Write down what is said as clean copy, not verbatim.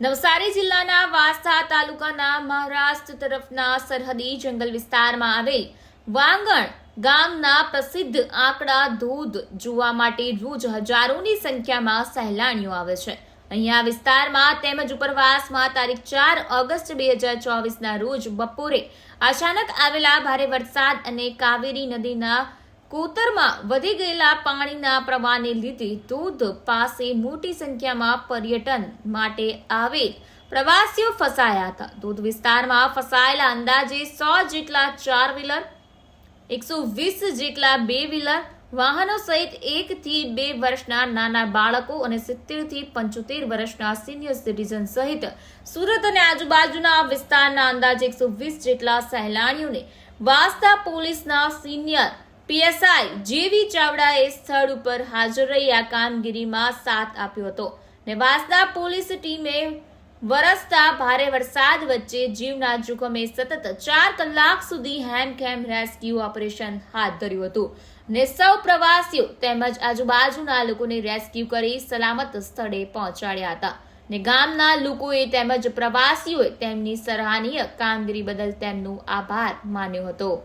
નવસારી જિલ્લાના વાંસદા તાલુકાના મહારાષ્ટ્ર તરફના સરહદી જંગલ વિસ્તારમાં આવેલ વાંગણ ગામના પ્રસિદ્ધ આંકડા ધોધ જોવા માટે રોજ હજારોની સંખ્યામાં સહેલાણીઓ આવે છે। અહીંયા વિસ્તારમાં તેમજ ઉપરવાસમાં તારીખ 4 ઓગસ્ટ 2024ના રોજ બપોરે અચાનક આવેલા ભારે વરસાદ અને કાવેરી નદીના કોતરમાં વધી ગયેલા પાણીના પ્રવાહને લીધે ધોધ પાસે મોટી સંખ્યામાં પર્યટન માટે આવેલ પ્રવાસીઓ ફસાયા હતા। ધોધ વિસ્તારમાં ફસાયેલા અંદાજે 100 જેટલા 4 વ્હીલર, 120 જેટલા 2 વ્હીલર વાહનો સહિત 1 થી 2 વર્ષના નાના બાળકો અને 70 થી 75 વર્ષના સિનિયર સિટીઝન સહિત સુરત અને આજુબાજુના વિસ્તારના અંદાજે 120 જેટલા સહેલાણીઓને વાંસદા પોલીસના સિનિયર પીએસઆઈ જેવી ચાવડાએ સ્થળ ઉપર હાજર રહી આ કામગીરીમાં સાથ આપ્યો હતો ને વાંસદા પોલીસ ટીમે વરસતા ભારે વરસાદ વચ્ચે જીવના જોખમે સતત 4 કલાક સુધી હેમખેમ રેસ્ક્યુ ઓપરેશન હાથ ધર્યું હતું ને સૌ પ્રવાસીઓ તેમજ આજુબાજુના લોકોને રેસ્ક્યુ કરી સલામત સ્થળે પહોંચાડ્યા હતા ને ગામના લોકોએ તેમજ પ્રવાસીઓએ તેમની સરાહનીય કામગીરી બદલ તેમનો આભાર માન્યો હતો।